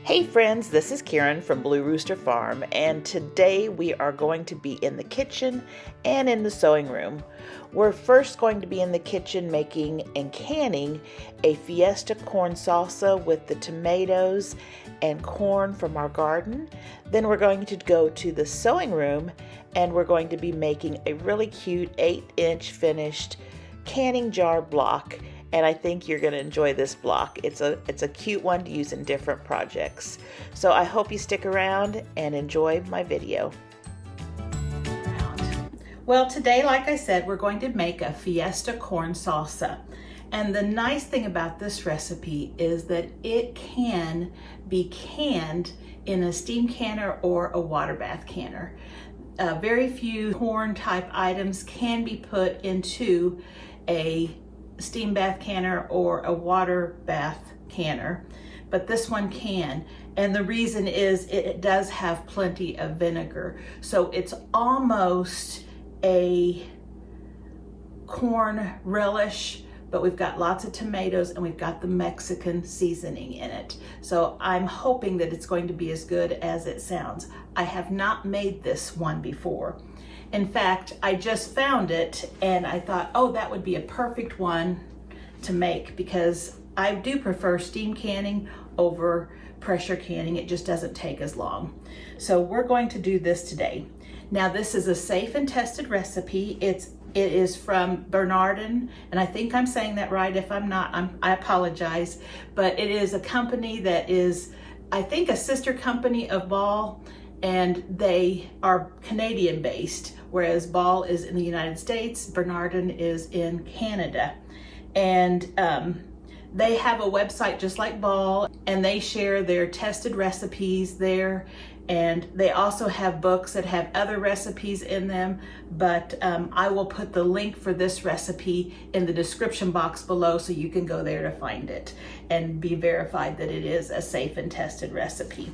Hey friends, this is Karen from Blue Rooster Farm, and today we are going to be in the kitchen and in the sewing room. We're first going to be in the kitchen making and canning a Fiesta corn salsa with the tomatoes and corn from our garden. Then we're going to go to the sewing room and we're going to be making a really cute 8-inch finished canning jar block. And I think you're going to enjoy this block. It's a cute one to use in different projects. So I hope you stick around and enjoy my video. Well, today, like I said, we're going to make a Fiesta corn salsa. And the nice thing about this recipe is that it can be canned in a steam canner or a water bath canner. Very few corn type items can be put into a steam bath canner or a water bath canner, but this one can. And the reason is it does have plenty of vinegar. So it's almost a corn relish, but we've got lots of tomatoes and we've got the Mexican seasoning in it. So I'm hoping that it's going to be as good as it sounds. I have not made this one before. In fact, I just found it and I thought, oh, that would be a perfect one to make because I do prefer steam canning over pressure canning. It just doesn't take as long. So we're going to do this today. Now, this is a safe and tested recipe. It is from Bernardin, and I think I'm saying that right. If I'm not, I apologize. But it is a company that is, I think, a sister company of Ball, and they are Canadian based, whereas Ball is in the United States, Bernardin is in Canada. And they have a website just like Ball, and they share their tested recipes there. And they also have books that have other recipes in them, but I will put the link for this recipe in the description box below so you can go there to find it and be verified that it is a safe and tested recipe.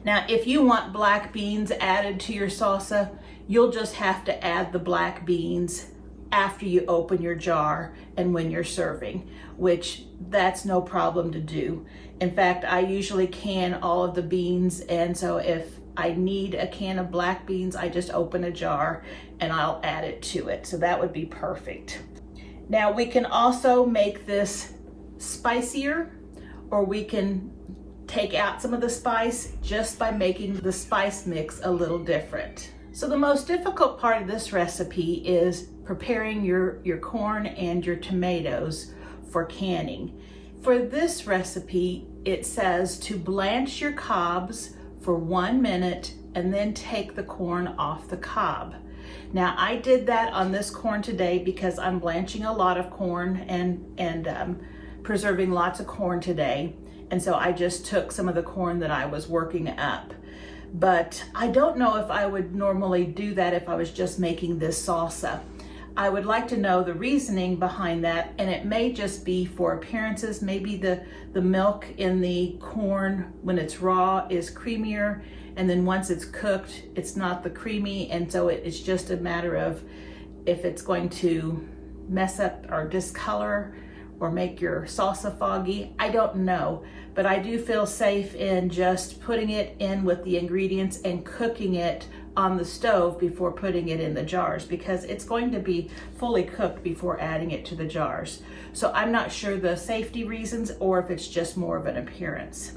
Now, if you want black beans added to your salsa, you'll just have to add the black beans after you open your jar and when you're serving, which that's no problem to do. In fact, I usually can all of the beans, and so if I need a can of black beans, I just open a jar and I'll add it to it. So that would be perfect. Now, we can also make this spicier, or we can take out some of the spice just by making the spice mix a little different. So the most difficult part of this recipe is preparing your corn and your tomatoes for canning. For this recipe, it says to blanch your cobs for 1 minute and then take the corn off the cob. Now, I did that on this corn today because I'm blanching a lot of corn and preserving lots of corn today. And so I just took some of the corn that I was working up. But I don't know if I would normally do that if I was just making this salsa. I would like to know the reasoning behind that, and it may just be for appearances. Maybe the milk in the corn when it's raw is creamier, and then once it's cooked, it's not the creamy, and so it's just a matter of if it's going to mess up or discolor or make your salsa foggy. I don't know, but I do feel safe in just putting it in with the ingredients and cooking it on the stove before putting it in the jars, because it's going to be fully cooked before adding it to the jars. So I'm not sure the safety reasons or if it's just more of an appearance.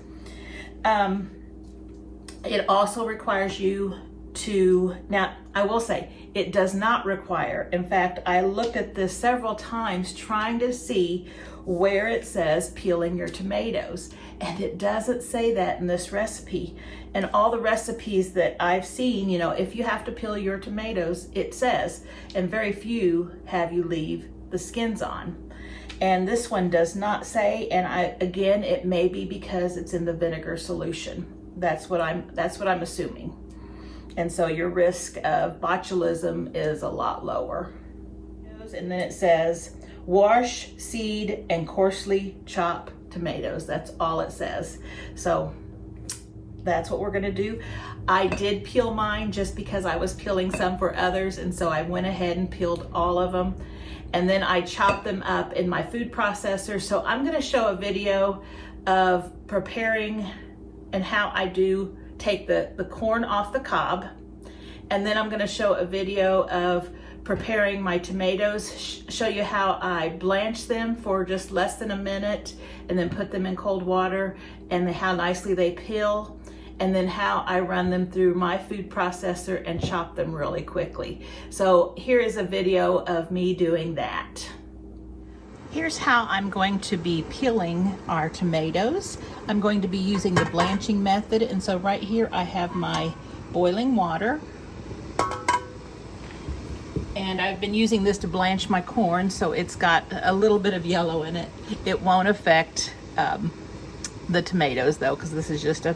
It also requires you to, now I will say, it does not require. In fact, I looked at this several times trying to see where it says peeling your tomatoes, and it doesn't say that in this recipe. And all the recipes that I've seen, you know, if you have to peel your tomatoes, it says, and very few have you leave the skins on. And this one does not say, and again, it may be because it's in the vinegar solution. That's what I'm assuming. And so your risk of botulism is a lot lower. And then it says, wash, seed, and coarsely chop tomatoes. That's all it says. So that's what we're gonna do. I did peel mine just because I was peeling some for others, and so I went ahead and peeled all of them. And then I chopped them up in my food processor. So I'm gonna show a video of preparing and how I do take the corn off the cob. And then I'm going to show a video of preparing my tomatoes, show you how I blanch them for just less than a minute and then put them in cold water, and how nicely they peel, and then how I run them through my food processor and chop them really quickly. So here is a video of me doing that. Here's how I'm going to be peeling our tomatoes. I'm going to be using the blanching method, and so right here I have my boiling water. And I've been using this to blanch my corn, so it's got a little bit of yellow in it. It won't affect the tomatoes though, because this is just a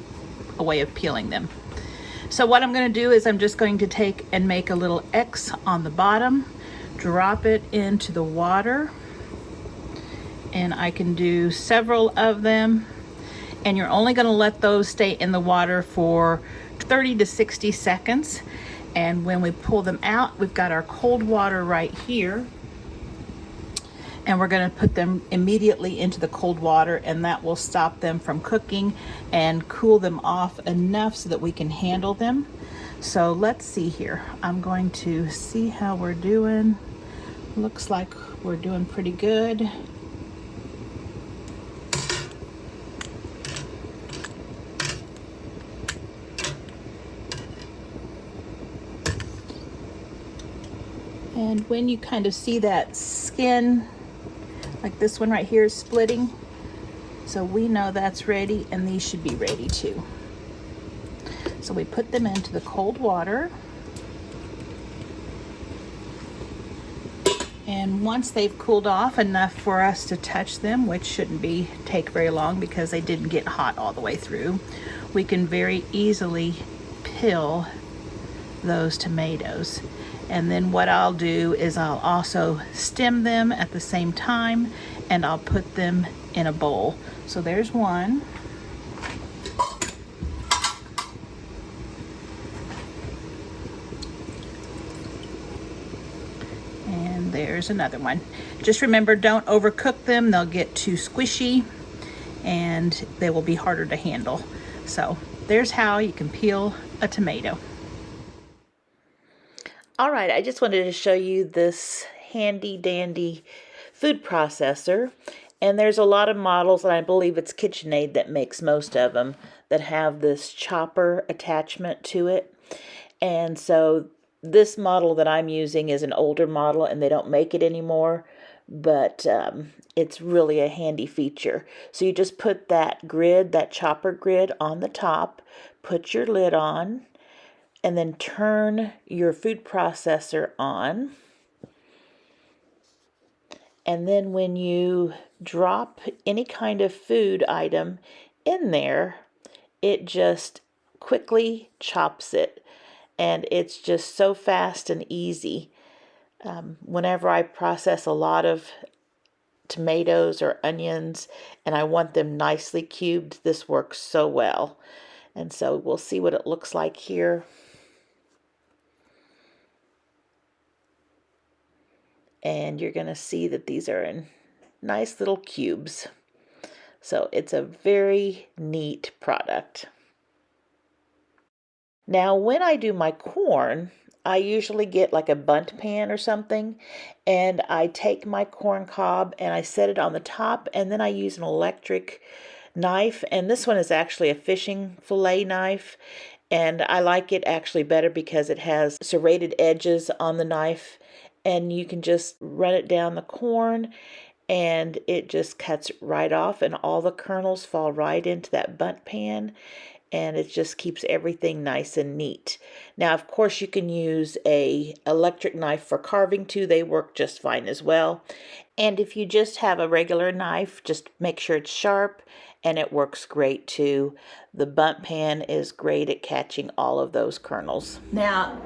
way of peeling them. So what I'm going to do is I'm just going to take and make a little X on the bottom, drop it into the water, and I can do several of them. And you're only going to let those stay in the water for 30 to 60 seconds. And when we pull them out, we've got our cold water right here. And we're going to put them immediately into the cold water, and that will stop them from cooking and cool them off enough so that we can handle them. So let's see here. I'm going to see how we're doing. Looks like we're doing pretty good. And when you kind of see that skin, like this one right here is splitting, so we know that's ready, and these should be ready too. So we put them into the cold water. And once they've cooled off enough for us to touch them, which shouldn't take very long because they didn't get hot all the way through, we can very easily peel those tomatoes. And then what I'll do is I'll also stem them at the same time, and I'll put them in a bowl. So there's one. And there's another one. Just remember, don't overcook them. They'll get too squishy and they will be harder to handle. So there's how you can peel a tomato. All right, I just wanted to show you this handy dandy food processor. And there's a lot of models, and I believe it's KitchenAid that makes most of them, that have this chopper attachment to it. And so this model that I'm using is an older model, and they don't make it anymore, but it's really a handy feature. So you just put that grid, that chopper grid, on the top, put your lid on, and then turn your food processor on. And then when you drop any kind of food item in there, it just quickly chops it. And it's just so fast and easy. Whenever I process a lot of tomatoes or onions and I want them nicely cubed, this works so well. And so we'll see what it looks like here. And you're going to see that these are in nice little cubes. So it's a very neat product. Now, when I do my corn, I usually get like a bundt pan or something, and I take my corn cob and I set it on the top, and then I use an electric knife, and this one is actually a fishing fillet knife, and I like it actually better because it has serrated edges on the knife, and you can just run it down the corn and it just cuts right off, and all the kernels fall right into that bundt pan, and it just keeps everything nice and neat. Now, of course, you can use a electric knife for carving too. They work just fine as well. And if you just have a regular knife, just make sure it's sharp, and it works great too. The bundt pan is great at catching all of those kernels. Now,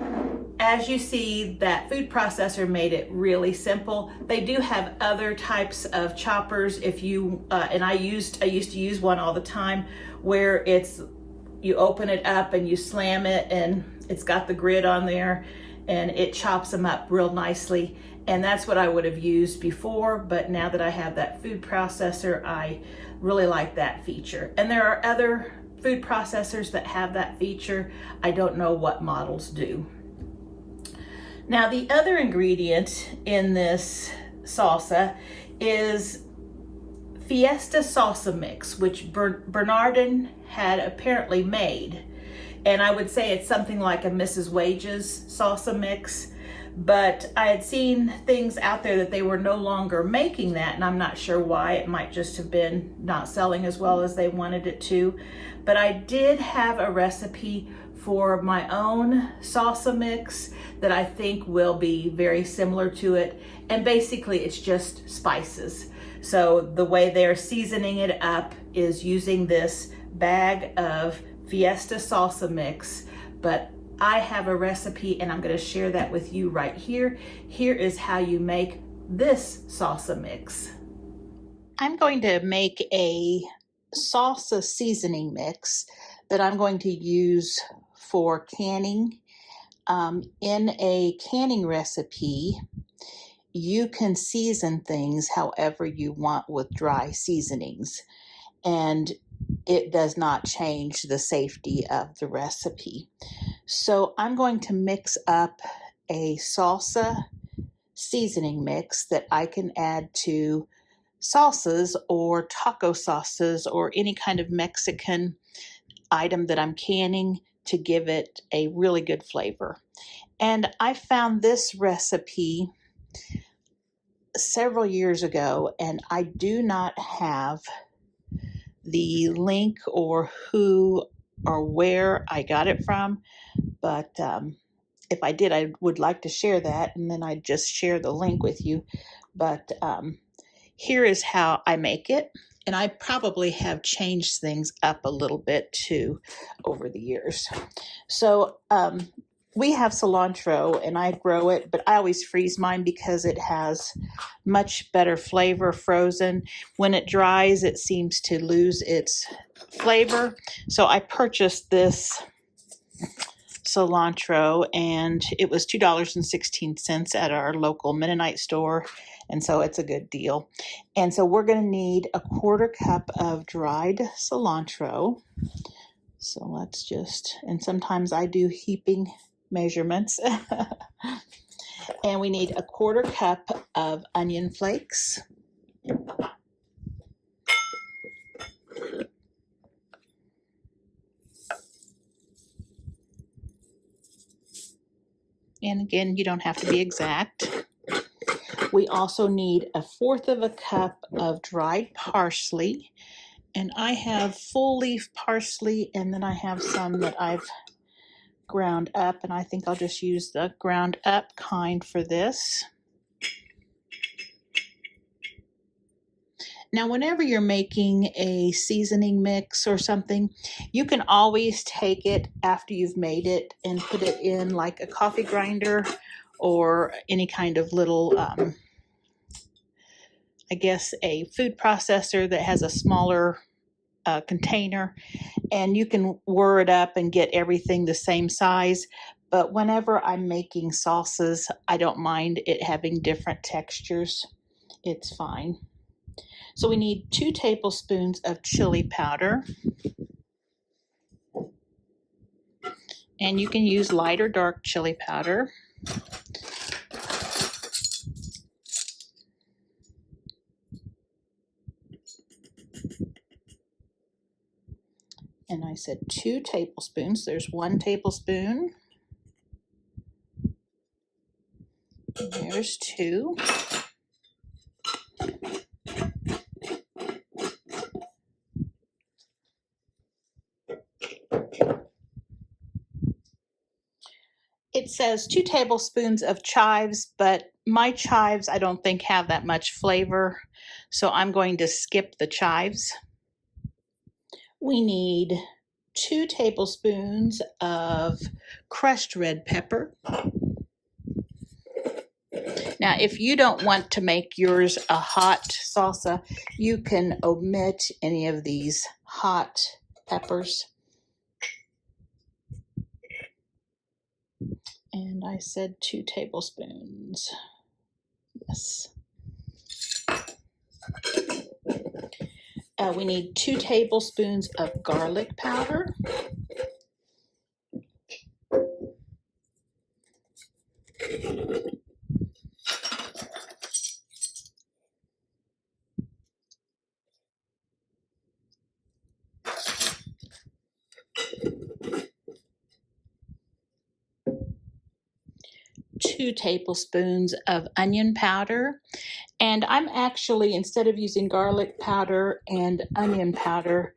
as you see, that food processor made it really simple. They do have other types of choppers. If you and I used to use one all the time, where you open it up and you slam it, and it's got the grid on there, and it chops them up real nicely. And that's what I would have used before, but now that I have that food processor, I Really like that feature. And there are other food processors that have that feature. I don't know what models do. Now the other ingredient in this salsa is Fiesta salsa mix, which Bernardin had apparently made. And I would say it's something like a Mrs. Wages salsa mix, but I had seen things out there that they were no longer making that, and I'm not sure why. It might just have been not selling as well as they wanted it to. But I did have a recipe for my own salsa mix that I think will be very similar to it. And basically it's just spices. So the way they're seasoning it up is using this bag of Fiesta salsa mix, but I have a recipe and I'm going to share that with you right here. Here is how you make this salsa mix. I'm going to make a salsa seasoning mix that I'm going to use for canning. In a canning recipe, you can season things however you want with dry seasonings, and it does not change the safety of the recipe. So I'm going to mix up a salsa seasoning mix that I can add to salsas or taco sauces or any kind of Mexican item that I'm canning to give it a really good flavor. And I found this recipe several years ago, and I do not have the link or who or where I got it from, but if I did, I would like to share that, and then I'd just share the link with you. But here is how I make it, and I probably have changed things up a little bit too over the years. So we have cilantro, and I grow it, but I always freeze mine because it has much better flavor frozen. When it dries, it seems to lose its flavor. So I purchased this cilantro, and it was $2.16 at our local Mennonite store, and so it's a good deal. And so we're going to need a 1/4 cup of dried cilantro. So let's just, and sometimes I do heaping measurements. And we need a 1/4 cup of onion flakes. And again, you don't have to be exact. We also need a 1/4 cup of dried parsley. And I have full leaf parsley, and then I have some that I've ground up, and I think I'll just use the ground up kind for this. Now, whenever you're making a seasoning mix or something, you can always take it after you've made it and put it in like a coffee grinder or any kind of little, I guess, a food processor that has a smaller container, and you can whir it up and get everything the same size. But whenever I'm making salsas, I don't mind it having different textures. It's fine. So we need 2 tablespoons of chili powder. And you can use light or dark chili powder. And I said 2 tablespoons. There's 1 tablespoon. And there's 2. It says 2 tablespoons of chives, but my chives I don't think have that much flavor, so I'm going to skip the chives. We need 2 tablespoons of crushed red pepper. Now, if you don't want to make yours a hot salsa, you can omit any of these hot peppers. And I said 2 tablespoons. Yes. We need 2 tablespoons of garlic powder. 2 tablespoons of onion powder. And I'm actually, instead of using garlic powder and onion powder,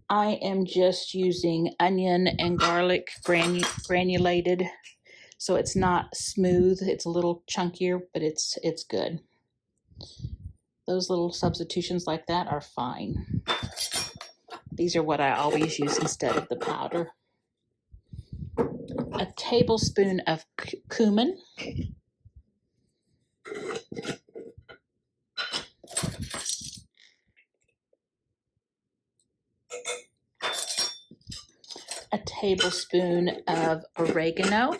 I am just using onion and garlic granulated. So it's not smooth, it's a little chunkier, but it's good. Those little substitutions like that are fine. These are what I always use instead of the powder. A tablespoon of cumin. A tablespoon of oregano.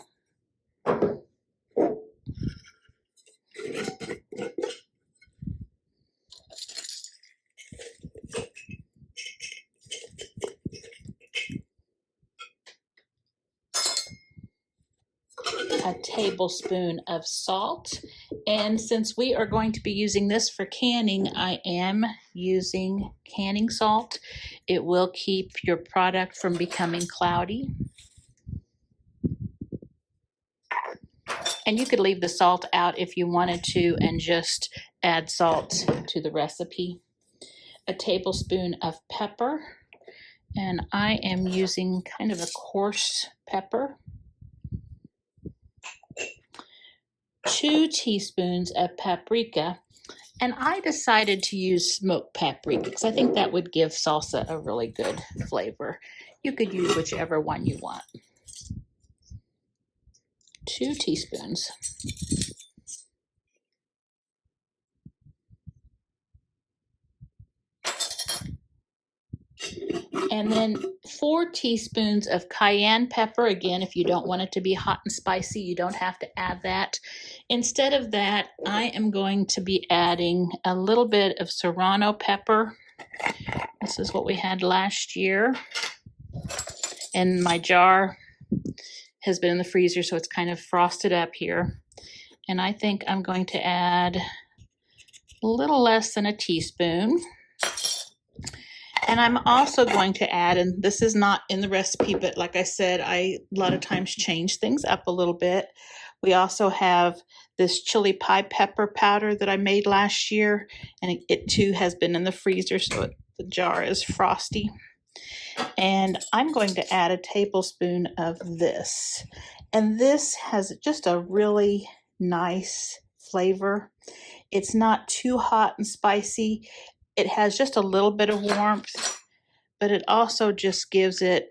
A tablespoon of salt. And since we are going to be using this for canning, I am using canning salt. It will keep your product from becoming cloudy. And you could leave the salt out if you wanted to and just add salt to the recipe. A tablespoon of pepper. And I am using kind of a coarse pepper. 2 teaspoons of paprika, and I decided to use smoked paprika because I think that would give salsa a really good flavor. You could use whichever one you want. 2 teaspoons. And then 4 teaspoons of cayenne pepper. Again, if you don't want it to be hot and spicy, you don't have to add that. Instead of that, I am going to be adding a little bit of serrano pepper. This is what we had last year. And my jar has been in the freezer, so it's kind of frosted up here. And I think I'm going to add a little less than a teaspoon. And I'm also going to add, and this is not in the recipe, but like I said, I a lot of times change things up a little bit. We also have this chili pie pepper powder that I made last year, and it too has been in the freezer, so the jar is frosty. And I'm going to add a tablespoon of this. And this has just a really nice flavor. It's not too hot and spicy. It has just a little bit of warmth, but it also just gives it,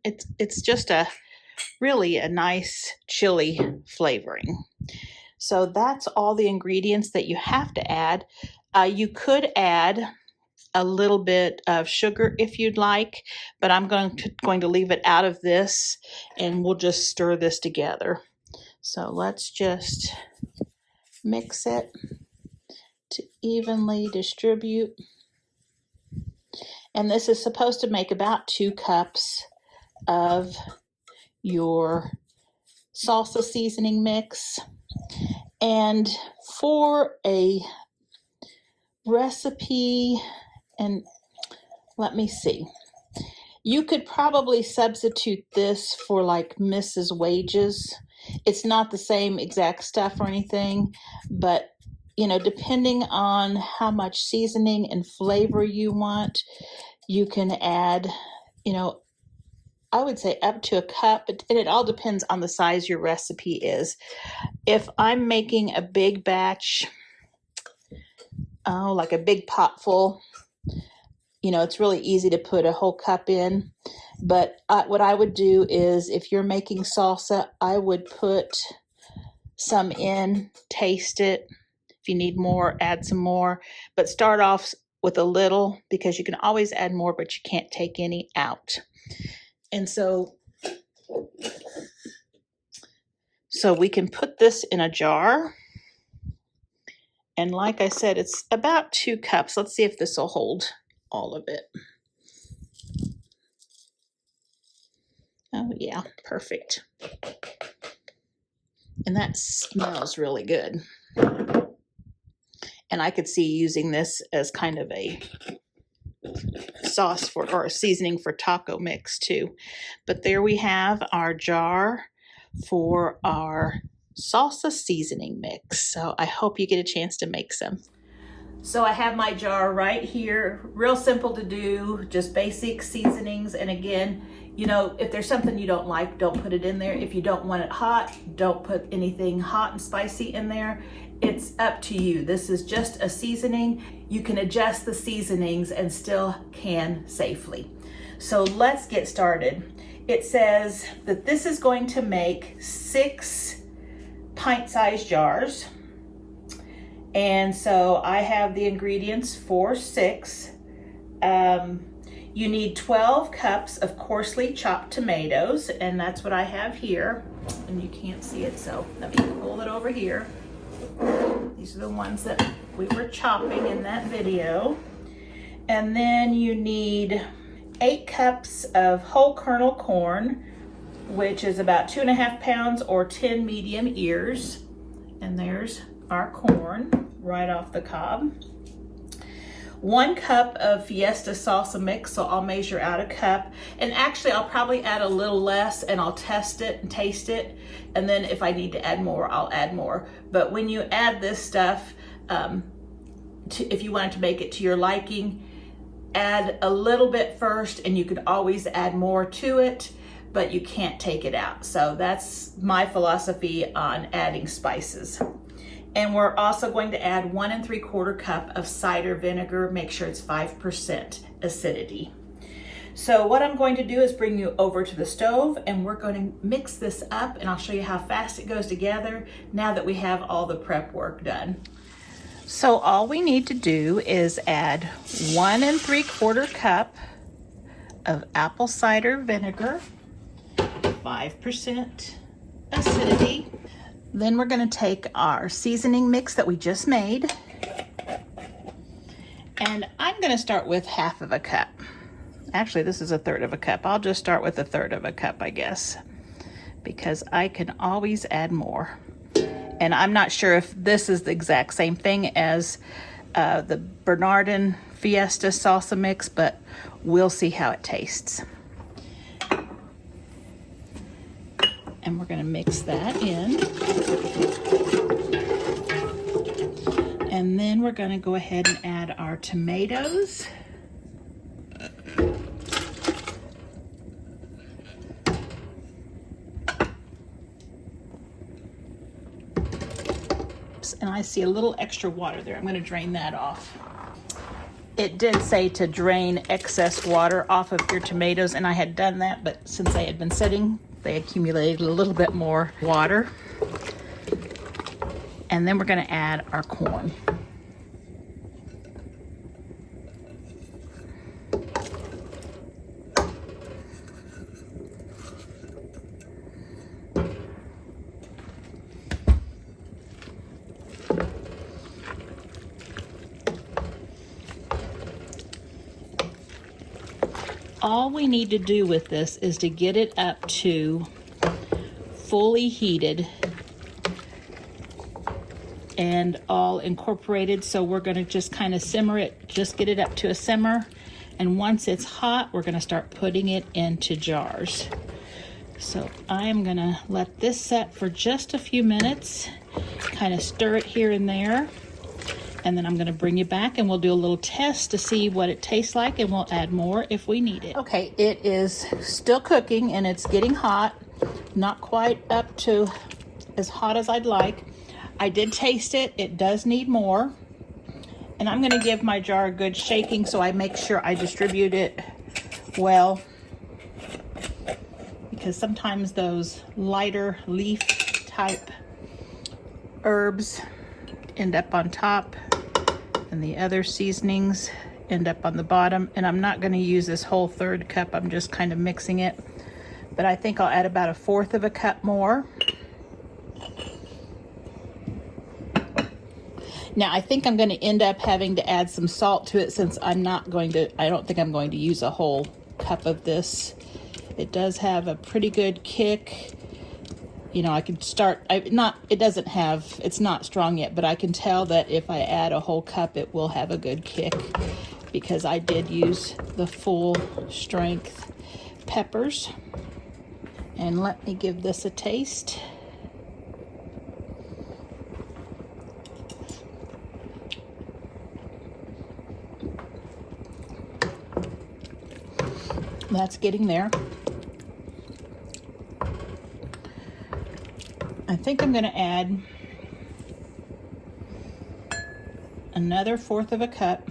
it's just really a nice chili flavoring. So that's all the ingredients that you have to add. You could add a little bit of sugar if you'd like, but I'm going to leave it out of this, and we'll just stir this together. So let's just mix it to evenly distribute. And this is supposed to make about 2 cups of your salsa seasoning mix. And for a recipe, and let me see, you could probably substitute this for like Mrs. Wages. It's not the same exact stuff or anything, but depending on how much seasoning and flavor you want, you can add, I would say up to a cup, and it all depends on the size your recipe is. If I'm making a big batch, like a big pot full, it's really easy to put a whole cup in. But what I would do is, if you're making salsa, I would put some in, taste it. If you need more, add some more. But start off with a little, because you can always add more, but you can't take any out. And so we can put this in a jar. And like I said, it's about 2 cups. Let's see if this will hold all of it. Oh yeah, perfect. And that smells really good. And I could see using this as kind of a sauce for, or a seasoning for taco mix too. But there we have our jar for our salsa seasoning mix. So I hope you get a chance to make some. So I have my jar right here, real simple to do, just basic seasonings. And again, you know, if there's something you don't like, don't put it in there. If you don't want it hot, don't put anything hot and spicy in there. It's up to you. This is just a seasoning. You can adjust the seasonings and still can safely. So let's get started. It says that this is going to make 6 pint-sized jars. And so I have the ingredients for 6. You need 12 cups of coarsely chopped tomatoes, and that's what I have here. And you can't see it, so let me pull it over here. These are the ones that we were chopping in that video. And then you need 8 cups of whole kernel corn, which is about 2.5 pounds, or 10 medium ears. And there's our corn right off the cob. 1 cup of Fiesta salsa mix, so I'll measure out a cup. And actually I'll probably add a little less, and I'll test it and taste it. And then if I need to add more, I'll add more. But when you add this stuff, if you wanted to make it to your liking, add a little bit first, and you could always add more to it, but you can't take it out. So that's my philosophy on adding spices. And we're also going to add 1 3/4 cup of cider vinegar. Make sure it's 5% acidity. So what I'm going to do is bring you over to the stove, and we're going to mix this up, and I'll show you how fast it goes together now that we have all the prep work done. So all we need to do is add 1 3/4 cup of apple cider vinegar, 5% acidity. Then we're going to take our seasoning mix that we just made, and I'm going to start with 1/2 cup. Actually, this is 1/3 cup. I'll just start with 1/3 cup, I guess, because I can always add more. And I'm not sure if this is the exact same thing as the Bernardin Fiesta salsa mix, but we'll see how it tastes. And we're going to mix that in. And then we're going to go ahead and add our tomatoes. And I see a little extra water there. I'm going to drain that off. It did say to drain excess water off of your tomatoes, and I had done that, but since they had been sitting, they accumulated a little bit more water. And then we're going to add our corn. All we need to do with this is to get it up to fully heated and all incorporated. So we're going to just kind of simmer it, just get it up to a simmer. And once it's hot, we're going to start putting it into jars. So I am going to let this set for just a few minutes, kind of stir it here and there. And then I'm going to bring you back, and we'll do a little test to see what it tastes like, and we'll add more if we need it. Okay, it is still cooking, and it's getting hot. Not quite up to as hot as I'd like. I did taste it. It does need more. And I'm going to give my jar a good shaking so I make sure I distribute it well, because sometimes those lighter leaf type herbs end up on top and the other seasonings end up on the bottom. And I'm not going to use this whole 1/3 cup. I'm just kind of mixing it, but I think I'll add about 1/4 cup more. Now I think I'm going to end up having to add some salt to it since I don't think I'm going to use a whole cup of this. It does have a pretty good kick. You know, I can start, it's not strong yet, but I can tell that if I add a whole cup, it will have a good kick because I did use the full strength peppers. And let me give this a taste. That's getting there. I think I'm going to add another 1/4 of a cup.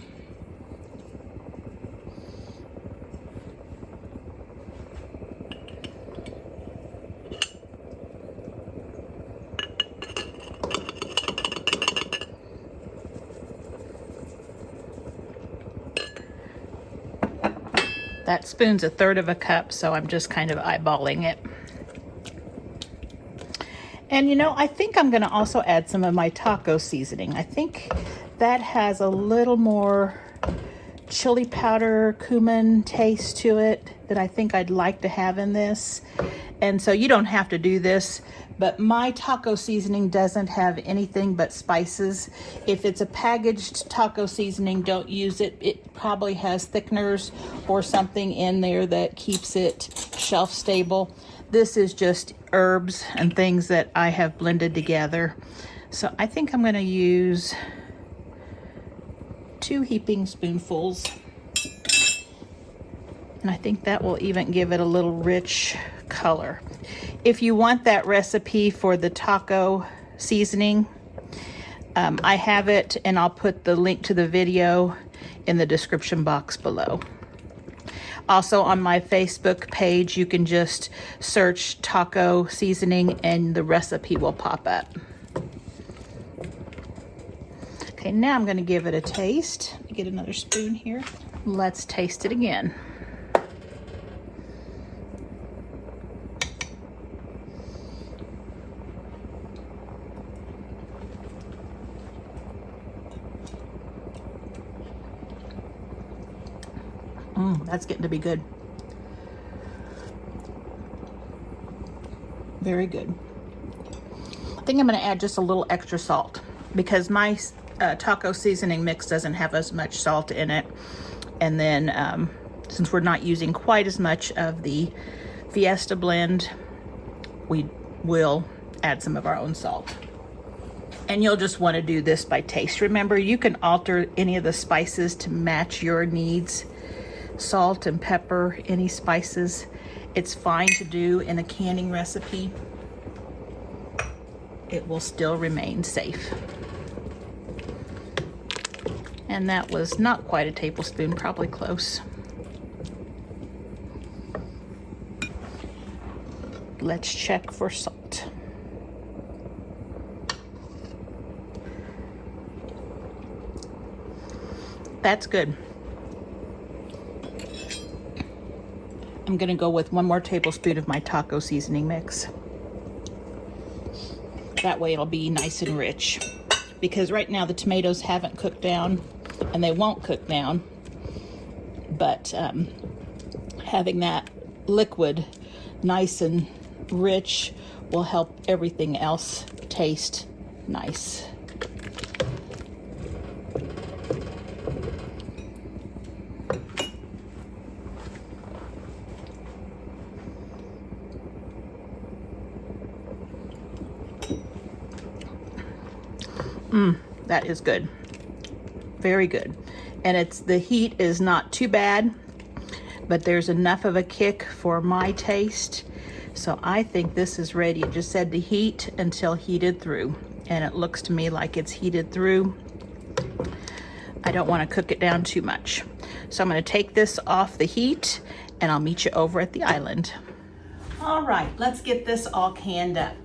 That spoon's 1/3 of a cup, so I'm just kind of eyeballing it. And you know, I think I'm gonna also add some of my taco seasoning. I think that has a little more chili powder, cumin taste to it that I think I'd like to have in this. And so you don't have to do this, but my taco seasoning doesn't have anything but spices. If it's a packaged taco seasoning, don't use it. It probably has thickeners or something in there that keeps it shelf stable. This is just herbs and things that I have blended together. So I think I'm gonna use 2 heaping spoonfuls. And I think that will even give it a little rich color. If you want that recipe for the taco seasoning, I have it, and I'll put the link to the video in the description box below. Also on my Facebook page, you can just search taco seasoning and the recipe will pop up. Okay, now I'm going to give it a taste. Let me get another spoon here. Let's taste it again. That's getting to be good. Very good. I think I'm going to add just a little extra salt because my taco seasoning mix doesn't have as much salt in it. And then since we're not using quite as much of the Fiesta blend, we will add some of our own salt. And you'll just want to do this by taste. Remember, you can alter any of the spices to match your needs. Salt and pepper, any spices, it's fine to do in a canning recipe. It will still remain safe. And that was not quite a tablespoon, probably close. Let's check for salt. That's good. I'm gonna go with 1 more tablespoon of my taco seasoning mix. That way it'll be nice and rich. Because right now the tomatoes haven't cooked down and they won't cook down. But having that liquid nice and rich will help everything else taste nice. That is good. Very good. And the heat is not too bad, but there's enough of a kick for my taste. So I think this is ready. It just said to heat until heated through. And it looks to me like it's heated through. I don't want to cook it down too much. So I'm going to take this off the heat and I'll meet you over at the island. All right, let's get this all canned up.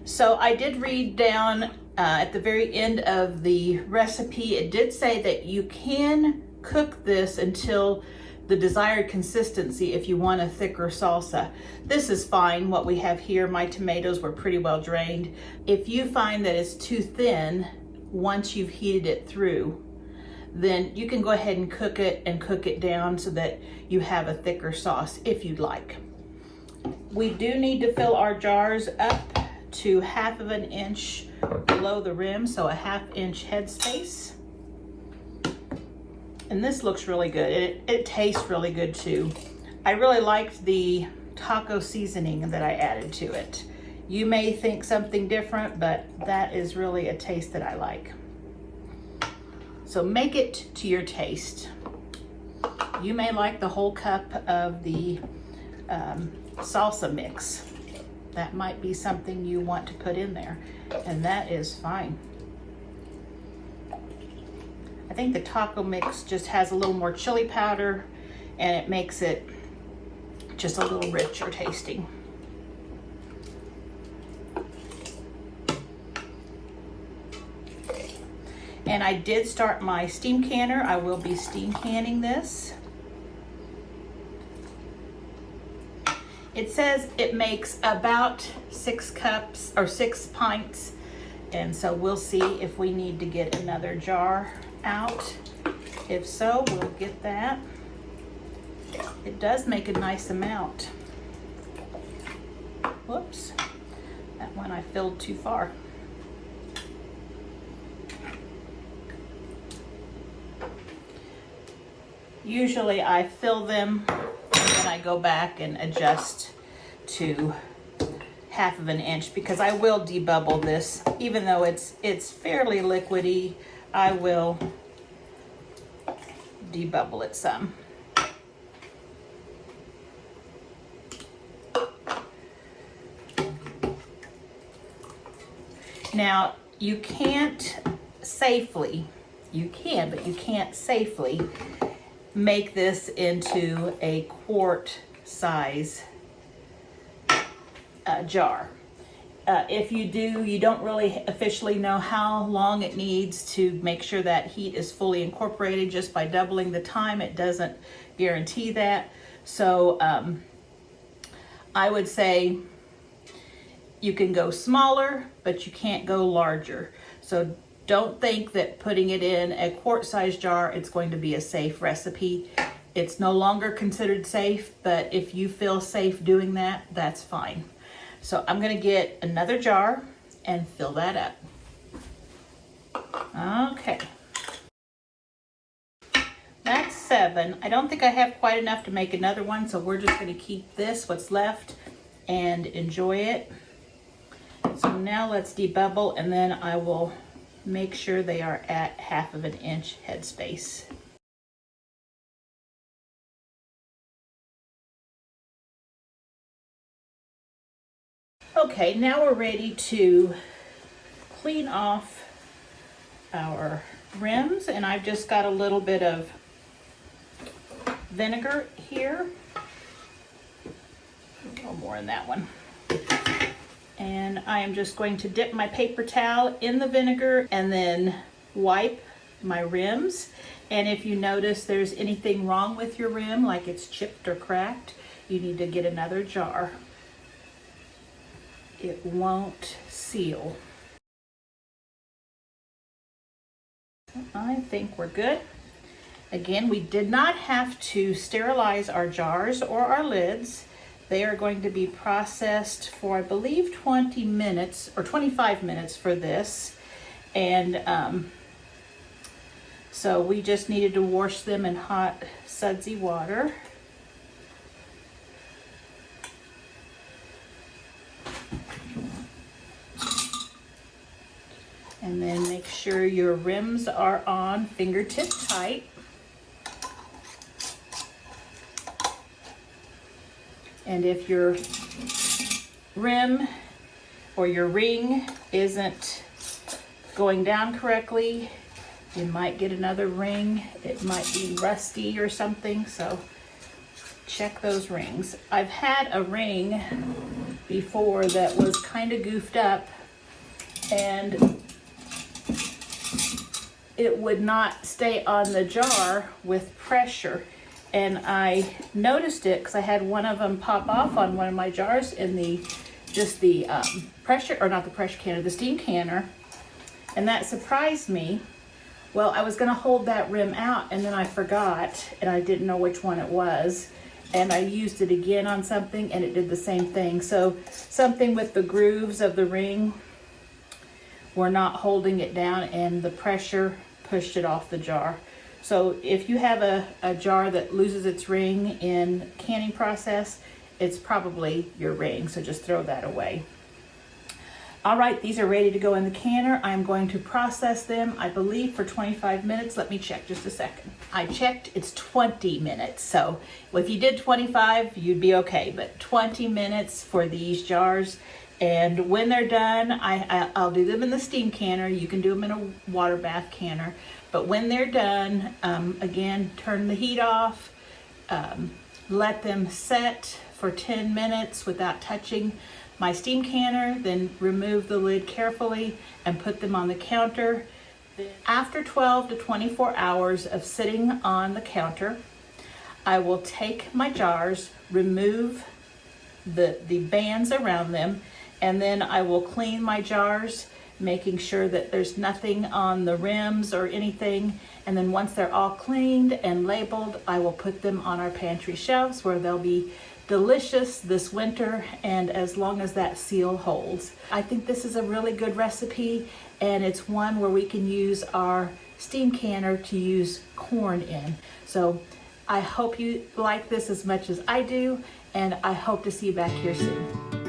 So I did read down at the very end of the recipe, it did say that you can cook this until the desired consistency if you want a thicker salsa. This is fine, what we have here. My tomatoes were pretty well drained. If you find that it's too thin once you've heated it through, then you can go ahead and cook it down so that you have a thicker sauce if you'd like. We do need to fill our jars up to 1/2 inch below the rim, so a 1/2 inch headspace. And this looks really good. It tastes really good too. I really liked the taco seasoning that I added to it. You may think something different, but that is really a taste that I like. So make it to your taste. You may like the whole cup of the salsa mix. That might be something you want to put in there, and that is fine. I think the taco mix just has a little more chili powder, and it makes it just a little richer tasting. And I did start my steam canner. I will be steam canning this. It says it makes about 6 cups or 6 pints. And so we'll see if we need to get another jar out. If so, we'll get that. It does make a nice amount. Whoops, that one I filled too far. Usually I fill them and then I go back and adjust to 1/2 inch because I will debubble this. Even though it's fairly liquidy, I will debubble it some. Now, you can't safely, you can, but you can't safely make this into a quart size jar. If you do, you don't really officially know how long it needs to make sure that heat is fully incorporated. Just by doubling the time, it doesn't guarantee that. So I would say you can go smaller, but you can't go larger. So don't think that putting it in a quart-sized jar, it's going to be a safe recipe. It's no longer considered safe, but if you feel safe doing that, that's fine. So I'm gonna get another jar and fill that up. Okay. That's 7. I don't think I have quite enough to make another one, so we're just gonna keep this, what's left, and enjoy it. So now let's debubble, and then I will make sure they are at 1/2 inch headspace. Okay, now we're ready to clean off our rims, and I've just got a little bit of vinegar here. A little more in that one. And I am just going to dip my paper towel in the vinegar and then wipe my rims. And if you notice there's anything wrong with your rim, like it's chipped or cracked, you need to get another jar. It won't seal. I think we're good. Again, we did not have to sterilize our jars or our lids. They are going to be processed for, I believe, 20 minutes or 25 minutes for this. And so we just needed to wash them in hot, sudsy water. And then make sure your rims are on fingertip tight. And if your rim or your ring isn't going down correctly, you might get another ring. It might be rusty or something, so check those rings. I've had a ring before that was kind of goofed up, and it would not stay on the jar with pressure. and I noticed it because I had one of them pop off on one of my jars in the pressure, or not the pressure canner, the steam canner, and that surprised me. Well, I was gonna hold that rim out and then I forgot and I didn't know which one it was, and I used it again on something and it did the same thing. So something with the grooves of the ring were not holding it down and the pressure pushed it off the jar. So if you have a jar that loses its ring in canning process, it's probably your ring, so just throw that away. All right, these are ready to go in the canner. I'm going to process them, I believe, for 25 minutes. Let me check just a second. I checked, it's 20 minutes. So if you did 25, you'd be okay, but 20 minutes for these jars. And when they're done, I'll do them in the steam canner. You can do them in a water bath canner. But when they're done, again, turn the heat off, let them set for 10 minutes without touching my steam canner, then remove the lid carefully and put them on the counter. After 12 to 24 hours of sitting on the counter, I will take my jars, remove the bands around them, and then I will clean my jars, making sure that there's nothing on the rims or anything. And then once they're all cleaned and labeled, I will put them on our pantry shelves where they'll be delicious this winter, and as long as that seal holds. I think this is a really good recipe, and it's one where we can use our steam canner to use corn in. So I hope you like this as much as I do, and I hope to see you back here soon.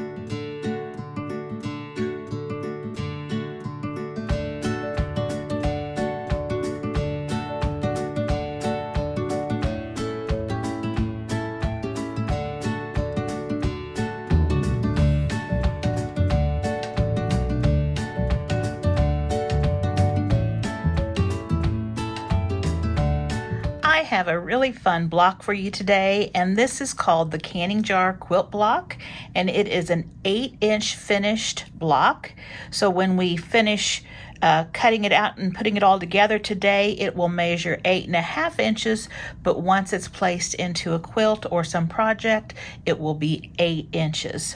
I have a really fun block for you today, and this is called the Canning Jar Quilt Block, and it is an 8-inch finished block. So when we finish cutting it out and putting it all together today, it will measure 8.5 inches, but once it's placed into a quilt or some project, it will be 8 inches.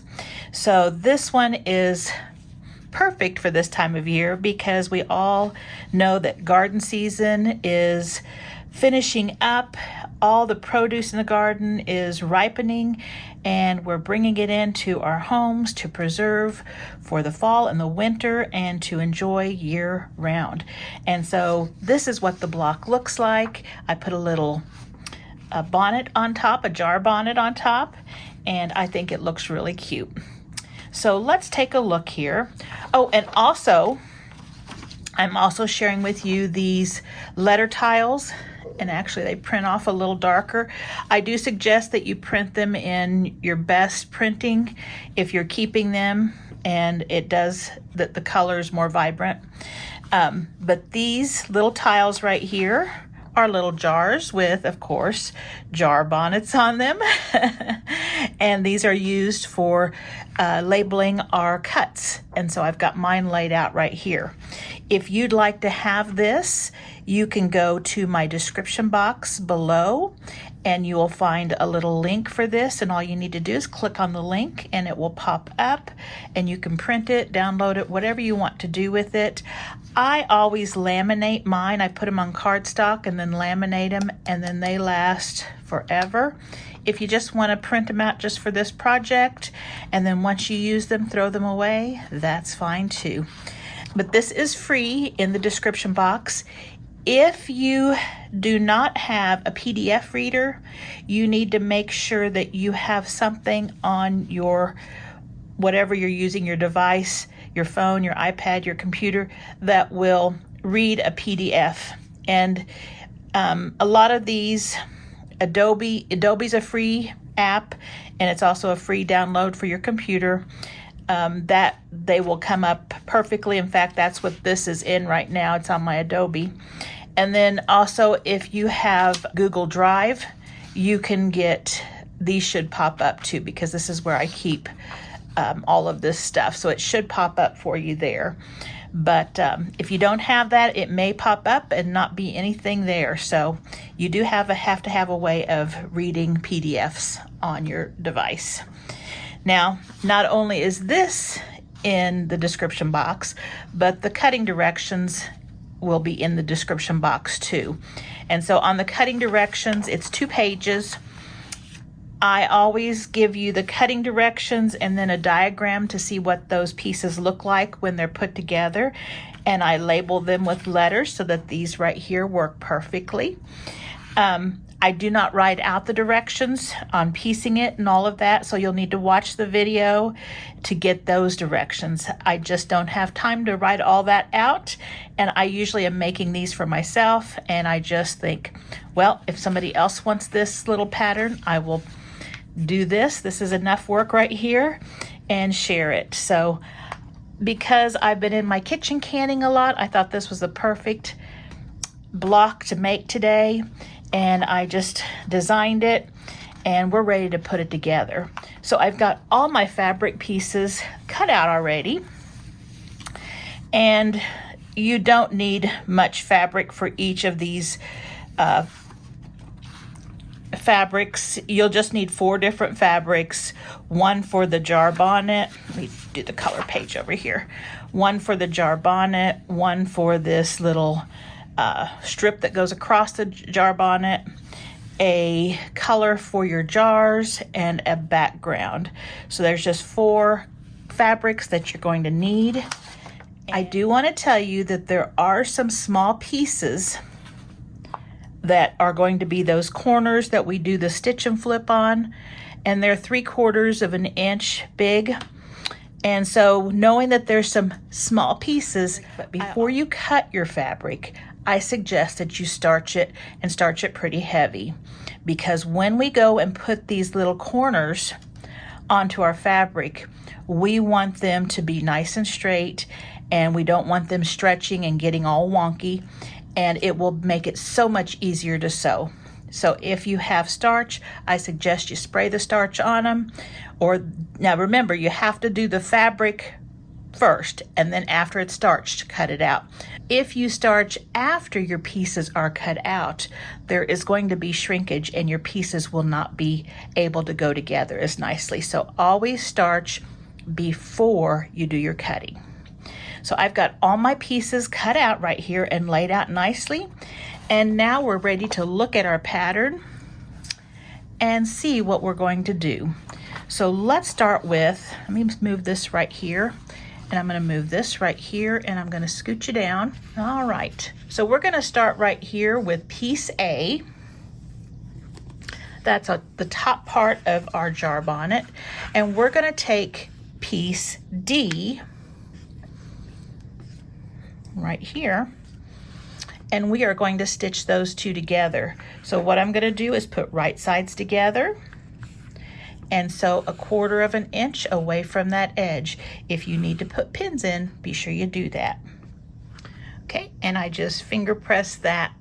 So this one is perfect for this time of year because we all know that garden season is finishing up. All the produce in the garden is ripening, and we're bringing it into our homes to preserve for the fall and the winter and to enjoy year round. And so this is what the block looks like. I put a little bonnet on top, a jar bonnet on top, and I think it looks really cute. So let's take a look here. Oh, and also, I'm also sharing with you these letter tiles, and actually they print off a little darker. I do suggest that you print them in your best printing if you're keeping them, and it does that the color is more vibrant. But these little tiles right here are little jars with, of course, jar bonnets on them. And these are used for labeling our cuts. And so I've got mine laid out right here. If you'd like to have this, you can go to my description box below and you will find a little link for this, and all you need to do is click on the link and it will pop up and you can print it, download it, whatever you want to do with it. I always laminate mine. I put them on cardstock and then laminate them, and then they last forever. If you just want to print them out just for this project and then once you use them throw them away, that's fine too. But this is free in the description box. If you do not have a PDF reader, you need to make sure that you have something on your, whatever you're using, your device, your phone, your iPad, your computer, that will read a PDF. And a lot of these, Adobe's a free app, and it's also a free download for your computer. That they will come up perfectly. In fact, that's what this is in right now. It's on my Adobe. And then also, if you have Google Drive, you can get, these should pop up too, because this is where I keep all of this stuff. So it should pop up for you there. But if you don't have that, it may pop up and not be anything there. So you do have to have a way of reading PDFs on your device. Now, not only is this in the description box, but the cutting directions will be in the description box too. And so on the cutting directions, it's 2 pages. I always give you the cutting directions and then a diagram to see what those pieces look like when they're put together. And I label them with letters so that these right here work perfectly. I do not write out the directions on piecing it and all of that, so you'll need to watch the video to get those directions. I just don't have time to write all that out, and I usually am making these for myself, and I just think, well, if somebody else wants this little pattern, I will do this. This is enough work right here, and share it. So because I've been in my kitchen canning a lot, I thought this was the perfect block to make today. And I just designed it, and we're ready to put it together. So I've got all my fabric pieces cut out already, and you don't need much fabric for each of these fabrics. You'll just need 4 different fabrics, 1 for the jar bonnet. Let me do the color page over here. 1 for the jar bonnet, 1 for this little strip that goes across the jar bonnet, a color for your jars, and a background. So there's just 4 fabrics that you're going to need. I do want to tell you that there are some small pieces that are going to be those corners that we do the stitch and flip on, and they're 3/4 of an inch big. And so knowing that there's some small pieces, but before you cut your fabric, I suggest that you starch it, and starch it pretty heavy, because when we go and put these little corners onto our fabric, we want them to be nice and straight, and we don't want them stretching and getting all wonky, and it will make it so much easier to sew. So if you have starch, I suggest you spray the starch on them. Or now remember, you have to do the fabric first, and then after it's starched, cut it out. If you starch after your pieces are cut out, there is going to be shrinkage, and your pieces will not be able to go together as nicely. So always starch before you do your cutting. So I've got all my pieces cut out right here and laid out nicely. And now we're ready to look at our pattern and see what we're going to do. So let's start with, let me move this right here, and I'm going to move this right here, and I'm going to scooch you down. All right, so we're going to start right here with piece A. That's the top part of our jar bonnet, and we're going to take piece D right here, and we are going to stitch those 2 together. So what I'm going to do is put right sides together and sew 1/4 of an inch away from that edge. If you need to put pins in, be sure you do that. Okay, and I just finger press that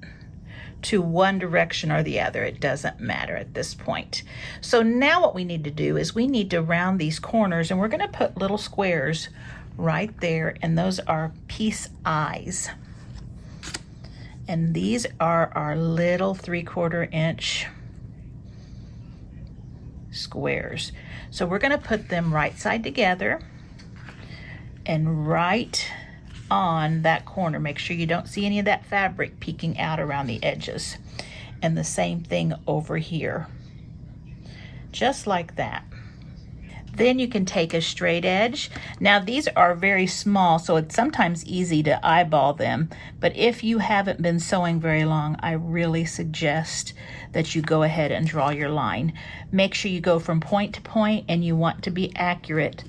to one direction or the other. It doesn't matter at this point. So now what we need to do is we need to round these corners, and we're going to put little squares right there, and those are piece eyes. And these are our little 3/4 inch squares. So we're going to put them right side together and right on that corner. Make sure you don't see any of that fabric peeking out around the edges. And the same thing over here. Just like that. Then you can take a straight edge. Now these are very small, so it's sometimes easy to eyeball them, but if you haven't been sewing very long, I really suggest that you go ahead and draw your line. Make sure you go from point to point, and you want to be accurate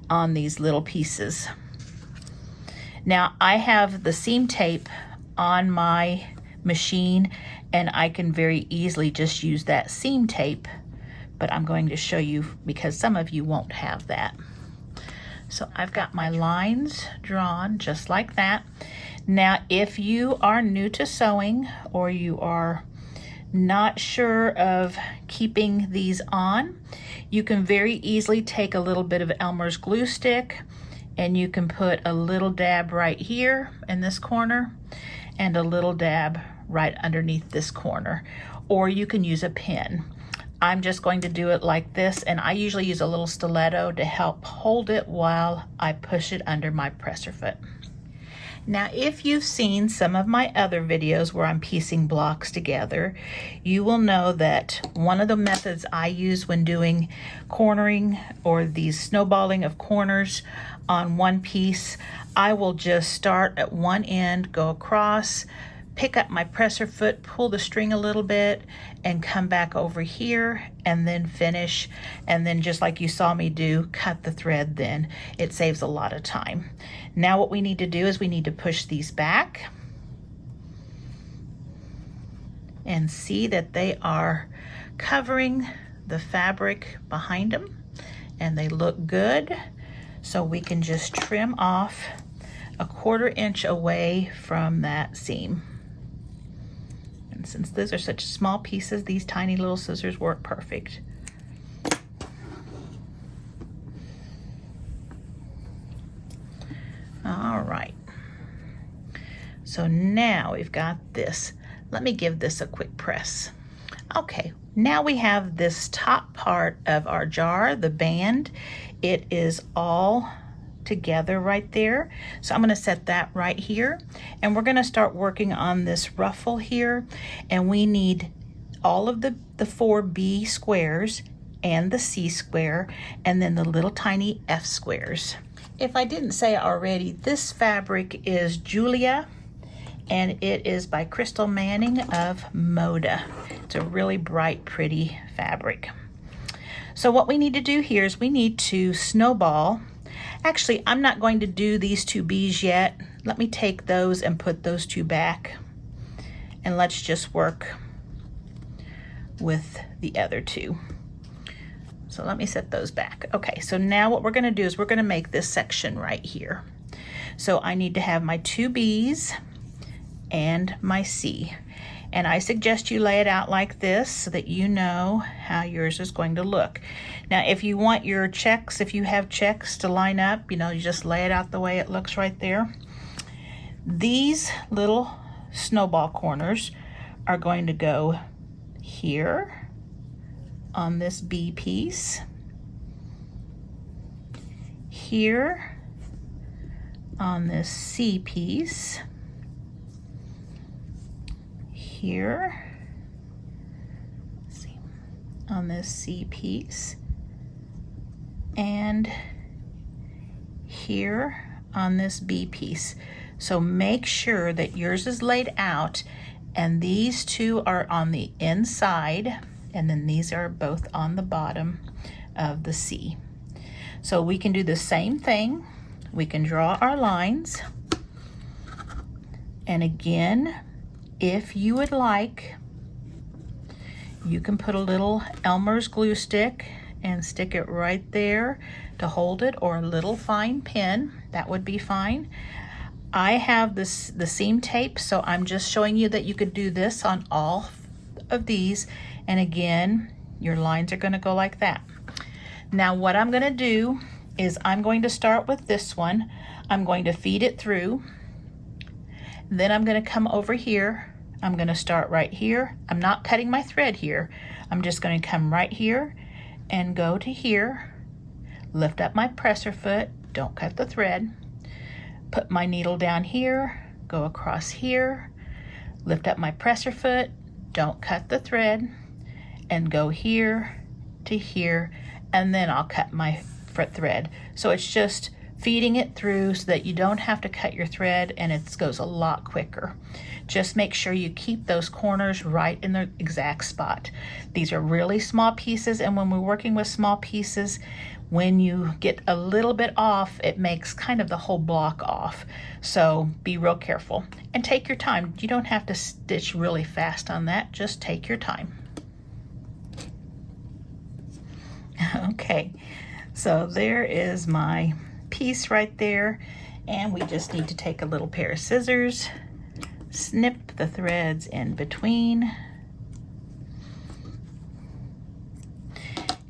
on these little pieces. Now I have the seam tape on my machine, and I can very easily just use that seam tape, but I'm going to show you because some of you won't have that. So I've got my lines drawn just like that. Now, if you are new to sewing, or you are not sure of keeping these on, you can very easily take a little bit of Elmer's glue stick and you can put a little dab right here in this corner and a little dab right underneath this corner, or you can use a pin. I'm just going to do it like this, and I usually use a little stiletto to help hold it while I push it under my presser foot. Now, if you've seen some of my other videos where I'm piecing blocks together, you will know that one of the methods I use when doing cornering or these snowballing of corners on one piece, I will just start at one end, go across, pick up my presser foot, pull the string a little bit, and come back over here and then finish. And then just like you saw me do, cut the thread then. It saves a lot of time. Now what we need to do is we need to push these back and see that they are covering the fabric behind them and they look good. So we can just trim off a 1/4 inch away from that seam. And since those are such small pieces, these tiny little scissors work perfect. All right. So now we've got this. Let me give this a quick press. Okay, now we have this top part of our jar, the band. It is all together right there. So I'm going to set that right here, and we're going to start working on this ruffle here, and we need all of the 4 B squares and the C square, and then the little tiny F squares. If I didn't say already, this fabric is Julia, and it is by Crystal Manning of Moda. It's a really bright, pretty fabric. So what we need to do here is we need to snowball. Actually, I'm not going to do these 2 B's yet. Let me take those and put those 2 back, and let's just work with the other 2. So let me set those back. Okay, so now what we're gonna do is we're gonna make this section right here. So I need to have my 2 B's and my C. And I suggest you lay it out like this so that you know how yours is going to look. Now, if you want your checks, if you have checks to line up, you know, you just lay it out the way it looks right there. These little snowball corners are going to go here on this B piece, here on this C piece, here, let's see, on this C piece, and here on this B piece. So make sure that yours is laid out, and these 2 are on the inside, and then these are both on the bottom of the C. So we can do the same thing. We can draw our lines, and again, if you would like, you can put a little Elmer's glue stick and stick it right there to hold it, or a little fine pin, that would be fine. I have the seam tape, so I'm just showing you that you could do this on all of these, and again, your lines are going to go like that. Now what I'm going to do is I'm going to start with this one. I'm going to feed it through. Then I'm going to come over here. I'm going to start right here. I'm not cutting my thread here. I'm just going to come right here and go to here. Lift up my presser foot. Don't cut the thread. Put my needle down here. Go across here. Lift up my presser foot. Don't cut the thread. And go here to here. And then I'll cut my thread. So it's just feeding it through so that you don't have to cut your thread, and it goes a lot quicker. Just make sure you keep those corners right in the exact spot. These are really small pieces, and when we're working with small pieces, when you get a little bit off, it makes kind of the whole block off. So be real careful and take your time. You don't have to stitch really fast on that. Just take your time. Okay, so there is my piece right there, and we just need to take a little pair of scissors, snip the threads in between,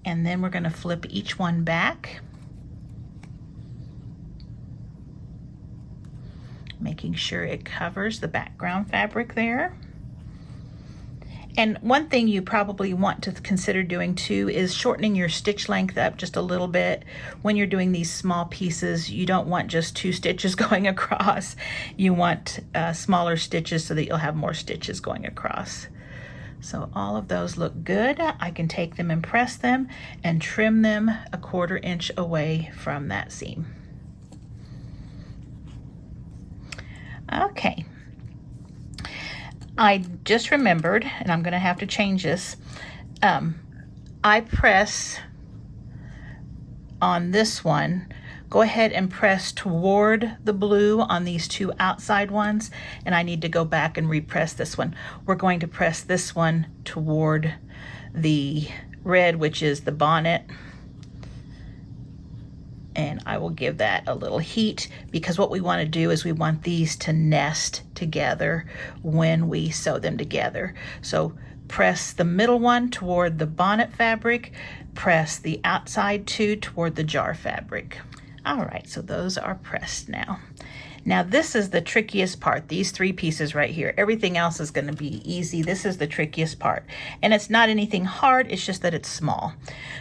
and then we're going to flip each one back, making sure it covers the background fabric there. And one thing you probably want to consider doing too is shortening your stitch length up just a little bit. When you're doing these small pieces, you don't want just 2 stitches going across. You want smaller stitches so that you'll have more stitches going across. So all of those look good. I can take them and press them and trim them 1/4 inch away from that seam. Okay. I just remembered, and I'm going to have to change this. I press on this one. Go ahead and press toward the blue on these 2 outside ones, and I need to go back and repress this one. We're going to press this one toward the red, which is the bonnet. And I will give that a little heat, because what we want to do is we want these to nest together when we sew them together. So press the middle one toward the bonnet fabric, press the outside 2 toward the jar fabric. All right, so those are pressed now. Now this is the trickiest part, these 3 pieces right here. Everything else is going to be easy. This is the trickiest part. And it's not anything hard, it's just that it's small.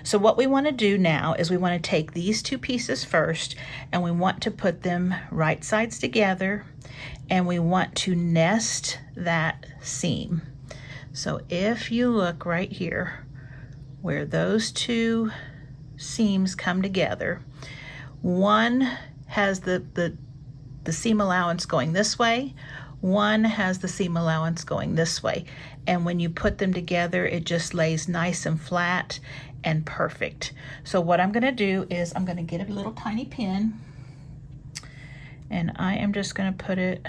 So what we want to do now is we want to take these 2 pieces first, and we want to put them right sides together, and we want to nest that seam. So if you look right here where those 2 seams come together, one has the seam allowance going this way, one has the seam allowance going this way, and when you put them together it just lays nice and flat and perfect. So what I'm going to do is I'm going to get a little tiny pin, and I am just going to put it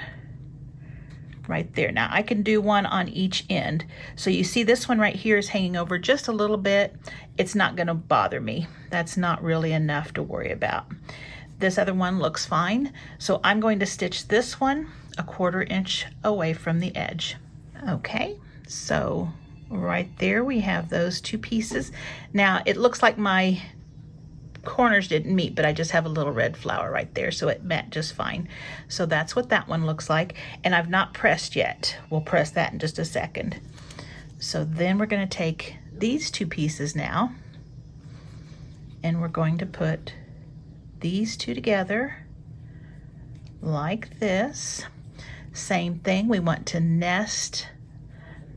right there. Now I can do one on each end. So you see this one right here is hanging over just a little bit. It's not going to bother me. That's not really enough to worry about. This other one looks fine. So I'm going to stitch this one 1/4 inch away from the edge. Okay, so right there we have those 2 pieces. Now it looks like my corners didn't meet, but I just have a little red flower right there, so it met just fine. So that's what that one looks like, and I've not pressed yet. We'll press that in just a second. So then we're going to take these 2 pieces now, and we're going to put these 2 together like this. Same thing, we want to nest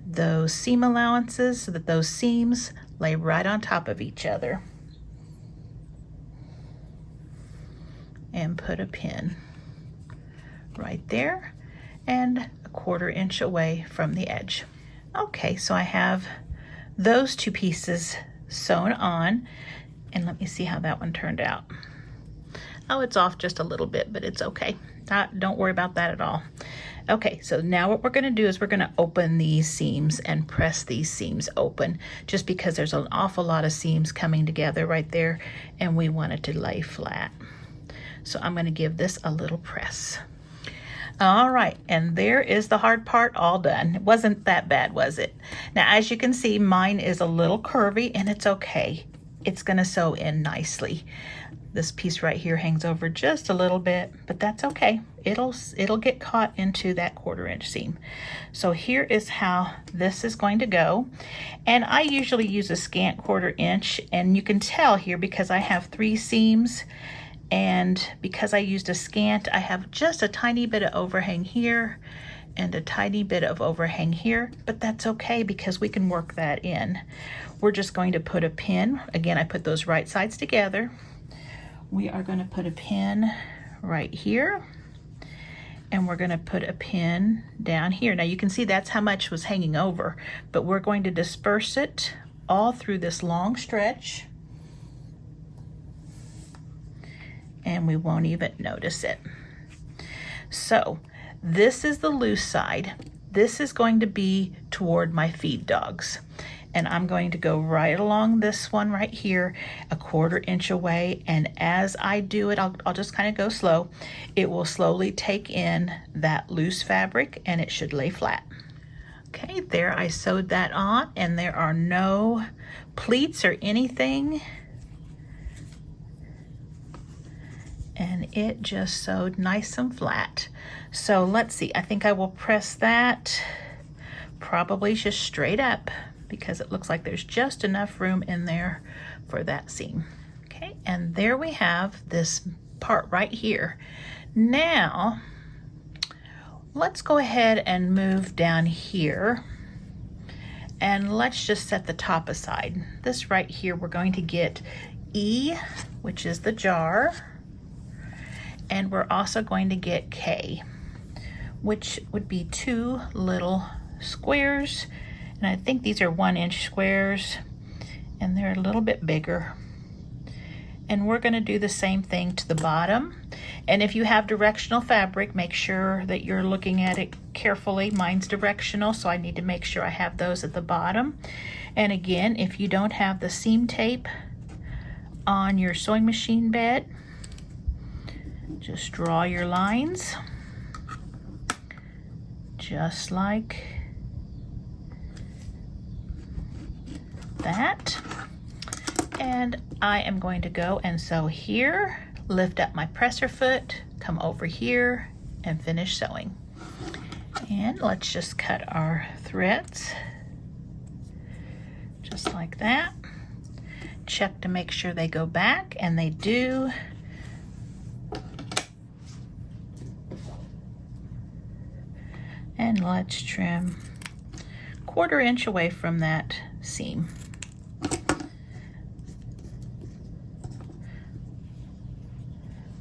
those seam allowances so that those seams lay right on top of each other. And put a pin right there and 1/4 inch away from the edge. Okay, so I have those 2 pieces sewn on, and let me see how that one turned out. Oh, it's off just a little bit, but it's okay. Don't worry about that at all. Okay, so now what we're going to do is we're going to open these seams and press these seams open, just because there's an awful lot of seams coming together right there, and we want it to lay flat. So I'm going to give this a little press. All right, and there is the hard part all done. It wasn't that bad, was it? Now, as you can see, mine is a little curvy, and it's okay. It's going to sew in nicely. This piece right here hangs over just a little bit, but that's okay. It'll get caught into that 1/4 inch seam. So here is how this is going to go. And I usually use a scant 1/4 inch, and you can tell here because I have 3 seams, and because I used a scant, I have just a tiny bit of overhang here and a tiny bit of overhang here, but that's okay because we can work that in. We're just going to put a pin. Again, I put those right sides together. We are going to put a pin right here, and we're going to put a pin down here. Now you can see that's how much was hanging over, but we're going to disperse it all through this long stretch, and we won't even notice it. So this is the loose side. This is going to be toward my feed dogs. And I'm going to go right along this one right here, 1/4 inch away. And as I do it, I'll just kind of go slow. It will slowly take in that loose fabric, and it should lay flat. Okay, there I sewed that on, and there are no pleats or anything. and it just sewed nice and flat. So let's see, I think I will press that probably just straight up because it looks like there's just enough room in there for that seam. Okay, and there we have this part right here. Now, let's go ahead and move down here and let's just set the top aside. This right here, we're going to get E, which is the jar, and we're also going to get K, which would be 2 little squares, and I think these are 1-inch squares, and they're a little bit bigger. And we're going to do the same thing to the bottom. And if you have directional fabric, make sure that you're looking at it carefully. Mine's directional, so I need to make sure I have those at the bottom. And again, if you don't have the seam tape on your sewing machine bed, just draw your lines, just like that. And I am going to go and sew here, lift up my presser foot, come over here, and finish sewing. And let's just cut our threads, just like that. Check to make sure they go back, and they do. And let's trim 1/4 inch away from that seam.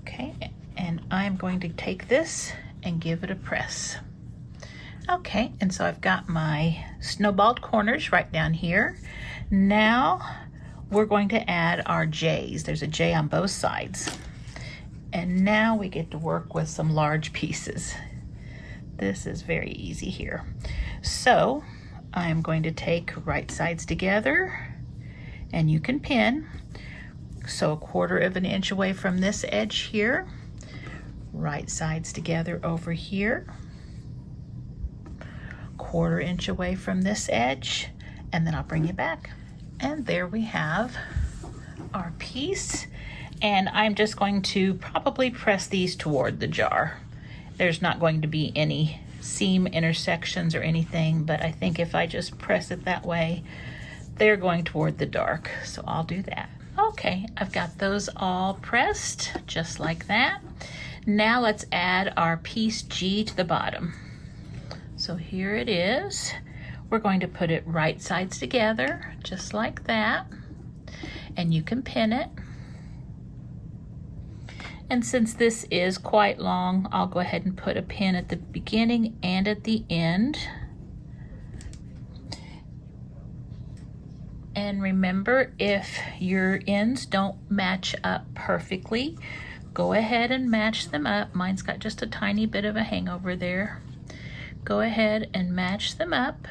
Okay, and I'm going to take this and give it a press. Okay, and so I've got my snowballed corners right down here. Now we're going to add our J's. There's a J on both sides. And now we get to work with some large pieces. This is very easy here. So I'm going to take right sides together, and you can pin. So 1/4 inch away from this edge here, right sides together over here, 1/4 inch away from this edge, and then I'll bring you back. And there we have our piece. And I'm just going to probably press these toward the jar. There's not going to be any seam intersections or anything, but I think if I just press it that way, they're going toward the dark. So I'll do that. Okay, I've got those all pressed just like that. Now let's add our piece G to the bottom. So here it is. We're going to put it right sides together just like that, and you can pin it. And since this is quite long, I'll go ahead and put a pin at the beginning and at the end. And remember, if your ends don't match up perfectly, go ahead and match them up. Mine's got just a tiny bit of a hangover there. Go ahead and match them up.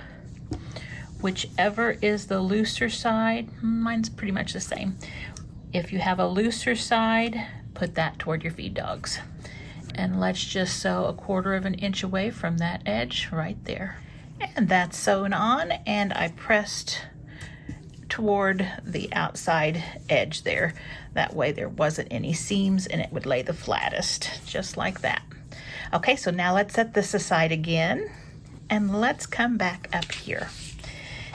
Whichever is the looser side, mine's pretty much the same. If you have a looser side, put that toward your feed dogs. And let's just sew 1/4 inch away from that edge right there. And that's sewn on, and I pressed toward the outside edge there. That way there wasn't any seams and it would lay the flattest, just like that. Okay, so now let's set this aside again, and let's come back up here.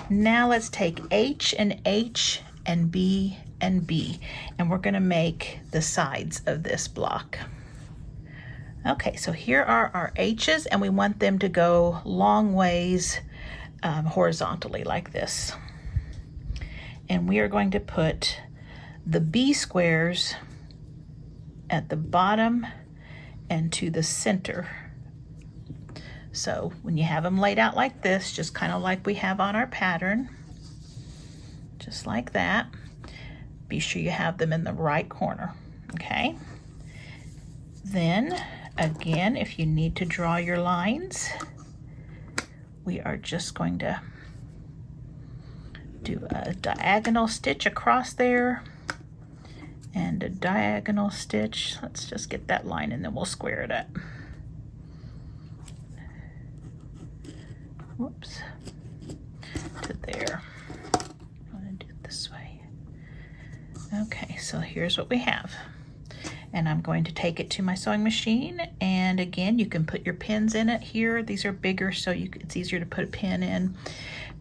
Now let's take H and H and B and B, and we're gonna make the sides of this block. Okay, so here are our H's, and we want them to go long ways horizontally like this. And we are going to put the B squares at the bottom and to the center. So when you have them laid out like this, just kind of like we have on our pattern, just like that, be sure you have them in the right corner, okay? Then again, if you need to draw your lines, we are just going to do a diagonal stitch across there and a diagonal stitch. Let's just get that line and then we'll square it up. Whoops, to there. I'm gonna do it this way. Okay, so here's what we have. And I'm going to take it to my sewing machine, and again, you can put your pins in it here. These are bigger, so it's easier to put a pin in,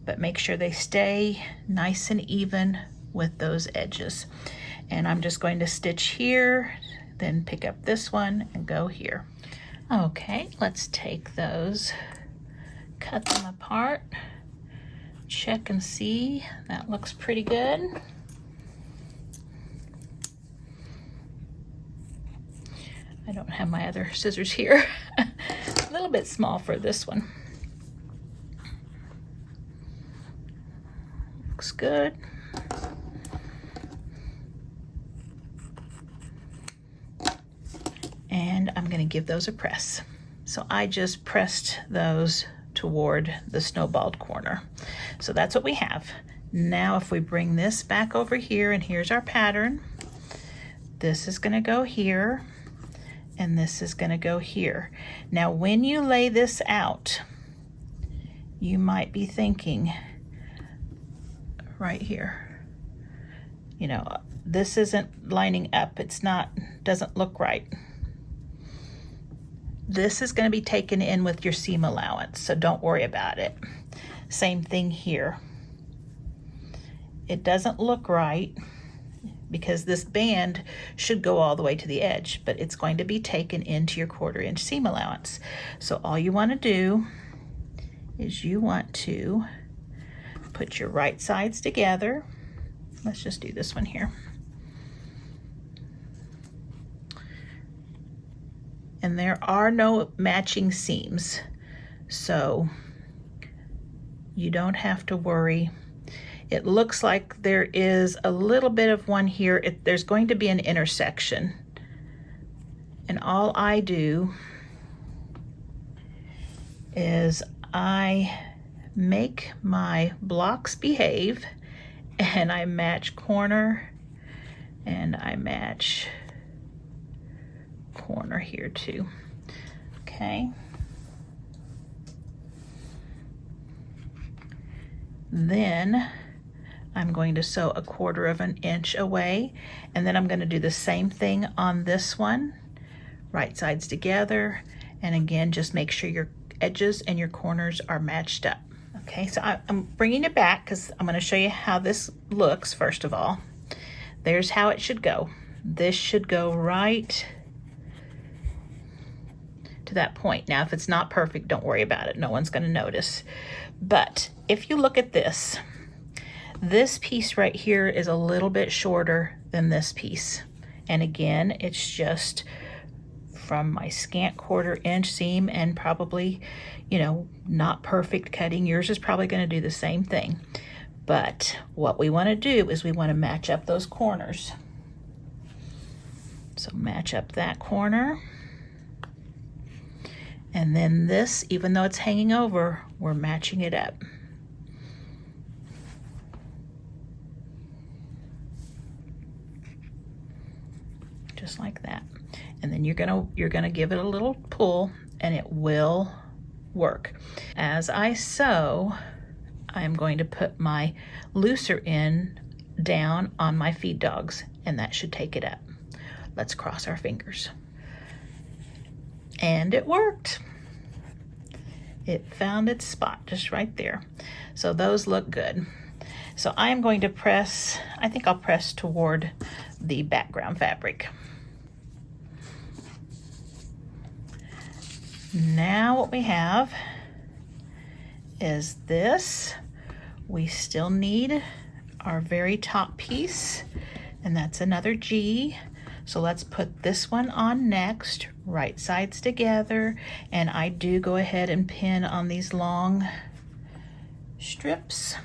but make sure they stay nice and even with those edges. And I'm just going to stitch here, then pick up this one and go here. Okay, let's take those, cut them apart, check and see. That looks pretty good. I don't have my other scissors here. A little bit small for this one. Looks good. And I'm going to give those a press. So I just pressed those toward the snowballed corner. So that's what we have. Now if we bring this back over here, and here's our pattern, this is going to go here, and this is going to go here. Now when you lay this out, you might be thinking right here, you know, this isn't lining up, it's not, doesn't look right. This is going to be taken in with your seam allowance, so don't worry about it. Same thing here. It doesn't look right because this band should go all the way to the edge, but it's going to be taken into your 1/4 inch seam allowance. So all you want to do is you want to put your right sides together. Let's just do this one here. And there are no matching seams, so you don't have to worry. It looks like there is a little bit of one here. There's going to be an intersection. And all I do is I make my blocks behave, and I match corner, and I match corner here too. Okay. Then I'm going to sew a 1/4 inch away, and then I'm going to do the same thing on this one. Right sides together, and again, just make sure your edges and your corners are matched up. Okay, so I'm bringing it back because I'm going to show you how this looks first of all. There's how it should go. This should go right to that point. Now, if it's not perfect, don't worry about it. No one's going to notice. But if you look at this piece right here is a little bit shorter than this piece. And again, it's just from my scant 1/4 inch seam, and probably, you know, not perfect cutting. Yours is probably going to do the same thing. But what we want to do is we want to match up those corners. So match up that corner. And then this, even though it's hanging over, we're matching it up. Just like that. And then you're gonna give it a little pull, and it will work. As I sew, I'm going to put my looser end down on my feed dogs, and that should take it up. Let's cross our fingers. And it worked. It found its spot just right there. So those look good. So I'm going to press, I think I'll press toward the background fabric. Now what we have is this. We still need our very top piece, and that's another G. So let's put this one on next, right sides together, and I do go ahead and pin on these long strips,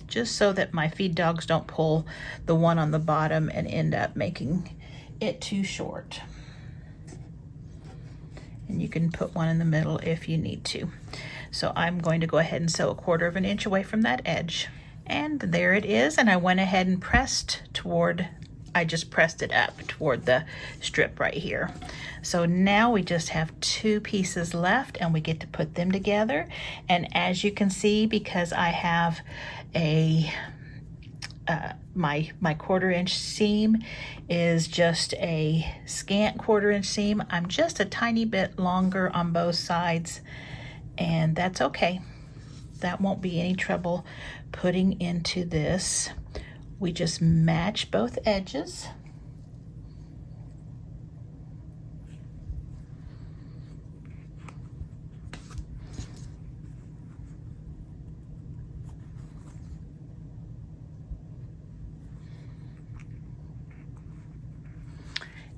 just so that my feed dogs don't pull the one on the bottom and end up making it too short. And you can put one in the middle if you need to. So I'm going to go ahead and sew a 1/4 inch away from that edge. And there it is, and I went ahead and pressed toward, I just pressed it up toward the strip right here. So now we just have 2 pieces left, and we get to put them together. And as you can see, because I have a my 1/4 inch seam is just a scant 1/4 inch seam. I'm just a tiny bit longer on both sides, and that's okay. That won't be any trouble putting into this. We just match both edges.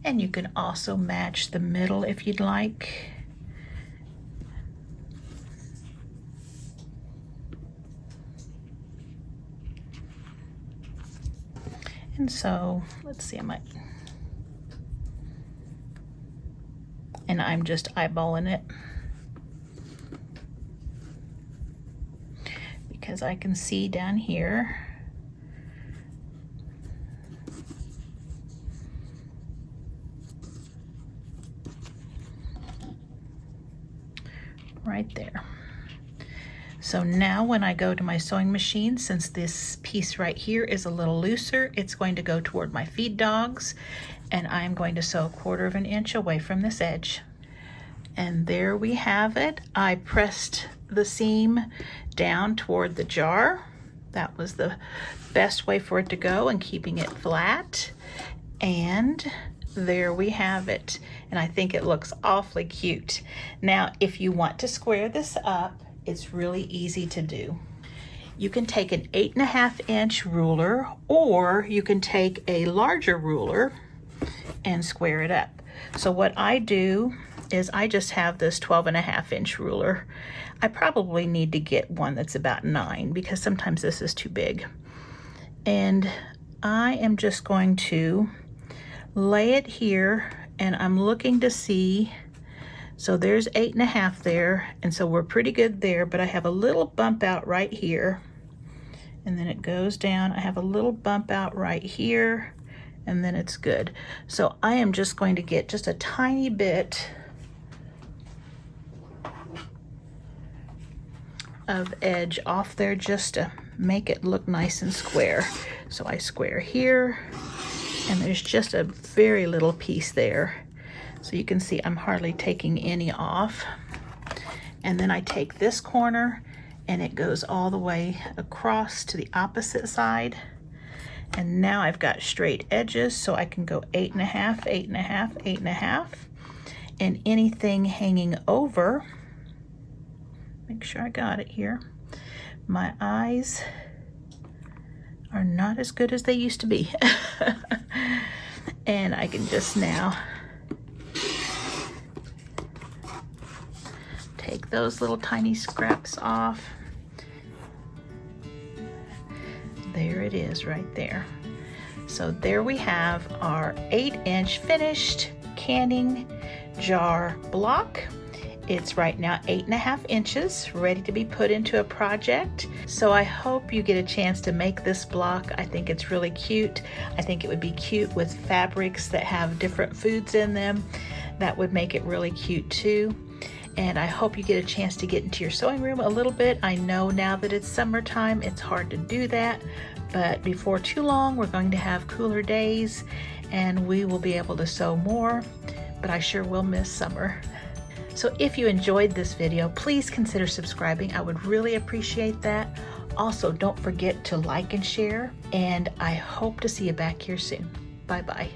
And you can also match the middle if you'd like. And so, let's see, and I'm just eyeballing it because I can see down here. Right there. So now when I go to my sewing machine, since this piece right here is a little looser, it's going to go toward my feed dogs, and I'm going to sew 1/4 inch away from this edge. And there we have it. I pressed the seam down toward the jar. That was the best way for it to go, and keeping it flat. And there we have it, and I think it looks awfully cute. Now, if you want to square this up, it's really easy to do. You can take an 8.5 inch ruler, or you can take a larger ruler and square it up. So what I do is I just have this 12.5 inch ruler. I probably need to get one that's about 9 because sometimes this is too big. And I am just going to lay it here, and I'm looking to see, so there's 8.5 there, and so we're pretty good there, but I have a little bump out right here, and then it goes down. I have a little bump out right here, and then it's good. So I am just going to get just a tiny bit of edge off there just to make it look nice and square. So I square here, and there's just a very little piece there. So you can see I'm hardly taking any off. And then I take this corner, and it goes all the way across to the opposite side. And now I've got straight edges, so I can go 8.5, 8.5, 8.5. And anything hanging over, make sure I got it here. My eyes are not as good as they used to be. And I can just now take those little tiny scraps off. There it is right there. So there we have our 8-inch finished canning jar block. It's right now 8.5 inches, ready to be put into a project. So I hope you get a chance to make this block. I think it's really cute. I think it would be cute with fabrics that have different foods in them. That would make it really cute too. And I hope you get a chance to get into your sewing room a little bit. I know now that it's summertime, it's hard to do that, but before too long, we're going to have cooler days and we will be able to sew more, but I sure will miss summer. So if you enjoyed this video, please consider subscribing. I would really appreciate that. Also, don't forget to like and share, and I hope to see you back here soon. Bye-bye.